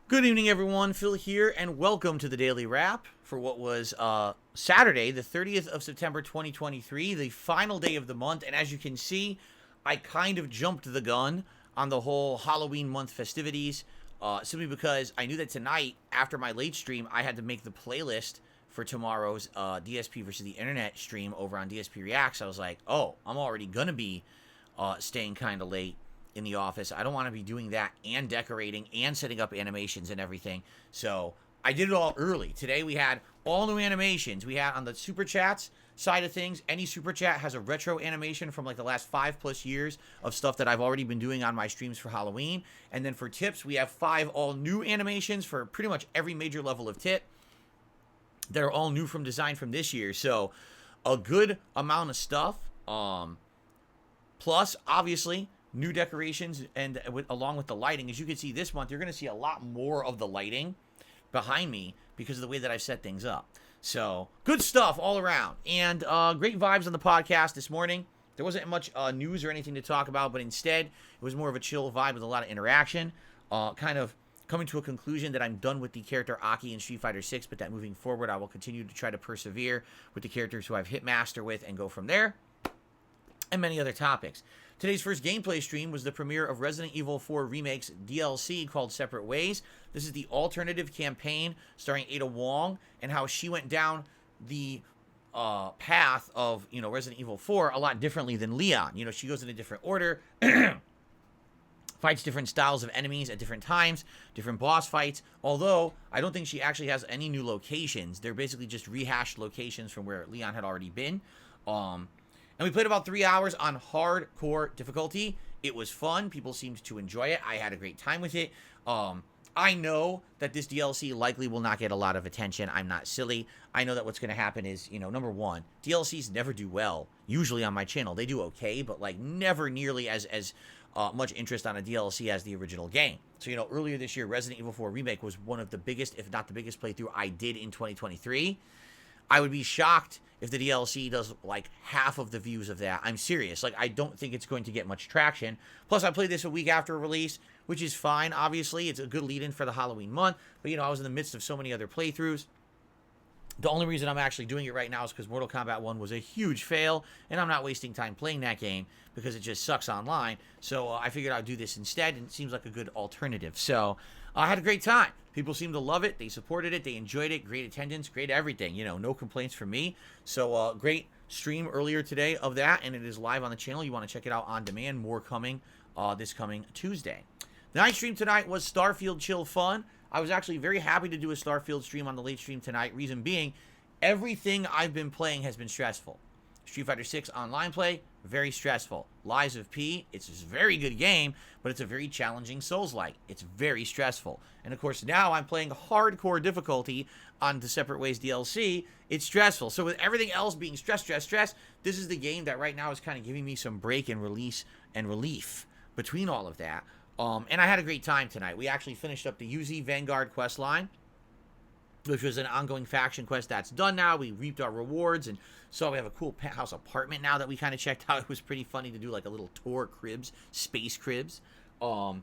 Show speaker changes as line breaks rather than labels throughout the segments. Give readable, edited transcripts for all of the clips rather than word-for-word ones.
Good evening, everyone. Phil here, and welcome to the Daily Wrap for what was Saturday, the 30th of September, 2023, the final day of the month. And as you can see, I kind of jumped the gun on the whole Halloween month festivities, simply because I knew that tonight, after my late stream, I had to make the playlist for tomorrow's DSP versus the Internet stream over on DSP Reacts. I was like, oh, I'm already going to be staying kind of late in the office. I don't want to be doing that and decorating and setting up animations and everything. So I did it all early. Today we had all new animations. We had on the super chats side of things, any super chat has a retro animation from like the last 5+ years of stuff that I've already been doing on my streams for Halloween. And then for tips, we have 5 all new animations for pretty much every major level of tip. They're all new from design from this year. So a good amount of stuff. Plus, obviously, new decorations and along with the lighting. As you can see this month, you're going to see a lot more of the lighting behind me because of the way that I've set things up. So good stuff all around, and great vibes on the podcast this morning. There wasn't much news or anything to talk about, but instead it was more of a chill vibe with a lot of interaction, kind of coming to a conclusion that I'm done with the character Aki in Street Fighter 6, but that moving forward I will continue to try to persevere with the characters who I've hit master with and go from there, and many other topics. Today's first gameplay stream was the premiere of Resident Evil 4 Remake's DLC called Separate Ways. This is the alternative campaign starring Ada Wong and how she went down the path of, Resident Evil 4 a lot differently than Leon. She goes in a different order, fights different styles of enemies at different times, different boss fights, although I don't think she actually has any new locations. They're basically just rehashed locations from where Leon had already been. And we played about 3 hours on hardcore difficulty. It was fun. People seemed to enjoy it. I had a great time with it. I know that this DLC likely will not get a lot of attention. I'm not silly. I know that what's going to happen is, number one, DLCs never do well, usually on my channel. They do okay, but like never nearly as much interest on a DLC as the original game. So, earlier this year, Resident Evil 4 Remake was one of the biggest, if not the biggest playthrough I did in 2023. I would be shocked if the DLC does like half of the views of that. I'm serious. Like, I don't think it's going to get much traction. Plus, I played this a week after release, which is fine. Obviously, it's a good lead-in for the Halloween month. But, I was in the midst of so many other playthroughs. The only reason I'm actually doing it right now is because Mortal Kombat 1 was a huge fail, and I'm not wasting time playing that game because it just sucks online. So I figured I'd do this instead, and it seems like a good alternative. So I had a great time. People seemed to love it. They supported it. They enjoyed it. Great attendance. Great everything. No complaints from me. So great stream earlier today of that, and it is live on the channel. You want to check it out on demand. More coming this coming Tuesday. The night stream tonight was Starfield Chill Fun. I was actually very happy to do a Starfield stream on the late stream tonight. Reason being, everything I've been playing has been stressful. Street Fighter 6 online play, very stressful. Lies of P, it's a very good game, but it's a very challenging Souls-like. It's very stressful. And of course, now I'm playing hardcore difficulty on the Separate Ways DLC. It's stressful. So with everything else being stress, this is the game that right now is kind of giving me some break and release and relief between all of that. And I had a great time tonight. We actually finished up the UZ Vanguard quest line, which was an ongoing faction quest that's done now. We reaped our rewards, and so we have a cool penthouse apartment now that we kind of checked out. It was pretty funny to do like a little tour cribs, space cribs. And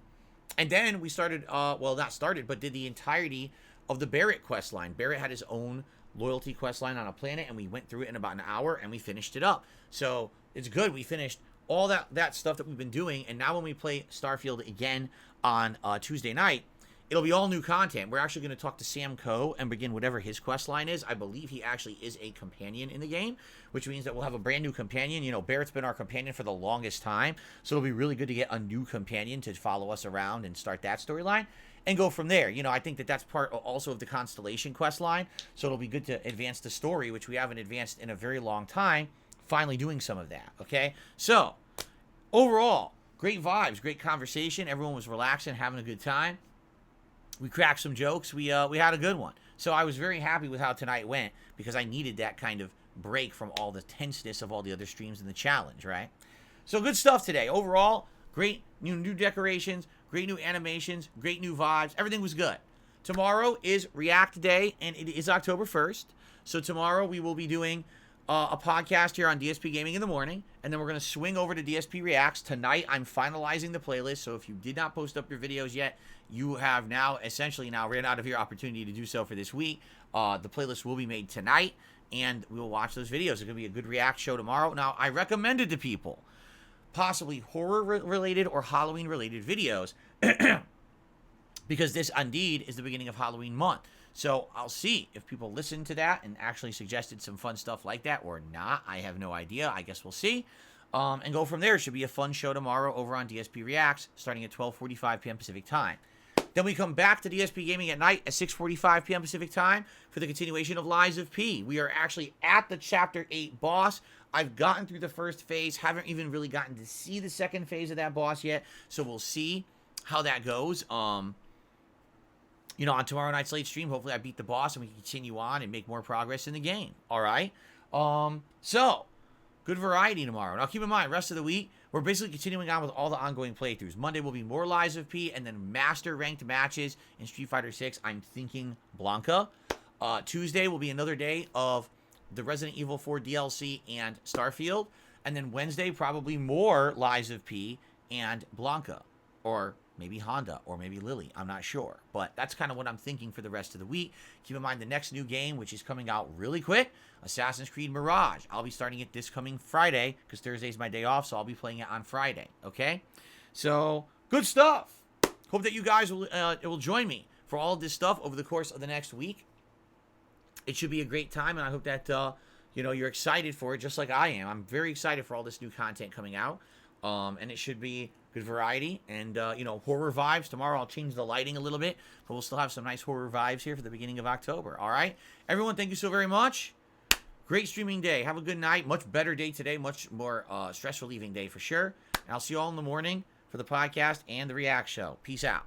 then we started, but did the entirety of the Barrett quest line. Barrett had his own loyalty quest line on a planet, and we went through it in about an hour, and we finished it up. So it's good. We finished all that stuff that we've been doing, and now when we play Starfield again on Tuesday night, it'll be all new content. We're actually going to talk to Sam Coe and begin whatever his quest line is. I believe he actually is a companion in the game, which means that we'll have a brand new companion. Barrett's been our companion for the longest time, so it'll be really good to get a new companion to follow us around and start that storyline and go from there. I think that that's part also of the Constellation quest line, so it'll be good to advance the story, which we haven't advanced in a very long time, finally doing some of that, okay? So, overall, great vibes, great conversation. Everyone was relaxing, having a good time. We cracked some jokes. We had a good one. So I was very happy with how tonight went because I needed that kind of break from all the tenseness of all the other streams in the challenge, right? So good stuff today. Overall, great new decorations, great new animations, great new vibes. Everything was good. Tomorrow is React Day, and it is October 1st. So tomorrow we will be doing a podcast here on DSP Gaming in the morning, and then we're going to swing over to DSP Reacts. Tonight, I'm finalizing the playlist, so if you did not post up your videos yet, you have now essentially ran out of your opportunity to do so for this week. The playlist will be made tonight, and we will watch those videos. It's going to be a good React show tomorrow. Now, I recommended to people possibly horror-related or Halloween-related videos because this, indeed, is the beginning of Halloween month. So I'll see if people listen to that and actually suggested some fun stuff like that or not. I have no idea. I guess we'll see. And go from there. It should be a fun show tomorrow over on DSP Reacts starting at 12:45 p.m. Pacific time. Then we come back to DSP Gaming at night at 6:45 p.m. Pacific time for the continuation of Lies of P. We are actually at the Chapter 8 boss. I've gotten through the first phase. Haven't even really gotten to see the second phase of that boss yet. So we'll see how that goes. You know, on tomorrow night's late stream, hopefully I beat the boss and we can continue on and make more progress in the game. All right? So, good variety tomorrow. Now, keep in mind, rest of the week, we're basically continuing on with all the ongoing playthroughs. Monday will be more Lies of P and then master ranked matches in Street Fighter 6. I'm thinking Blanca. Tuesday will be another day of the Resident Evil 4 DLC and Starfield. And then Wednesday, probably more Lies of P and Blanca. Or maybe Honda, or maybe Lily. I'm not sure. But that's kind of what I'm thinking for the rest of the week. Keep in mind the next new game, which is coming out really quick, Assassin's Creed Mirage. I'll be starting it this coming Friday, because Thursday's my day off, so I'll be playing it on Friday. Okay? So, good stuff. Hope that you guys will join me for all of this stuff over the course of the next week. It should be a great time, and I hope that you're excited for it, just like I am. I'm very excited for all this new content coming out, and it should be good variety and, horror vibes. Tomorrow I'll change the lighting a little bit, but we'll still have some nice horror vibes here for the beginning of October. All right? Everyone, thank you so very much. Great streaming day. Have a good night. Much better day today. Much more stress-relieving day for sure. And I'll see you all in the morning for the podcast and the React show. Peace out.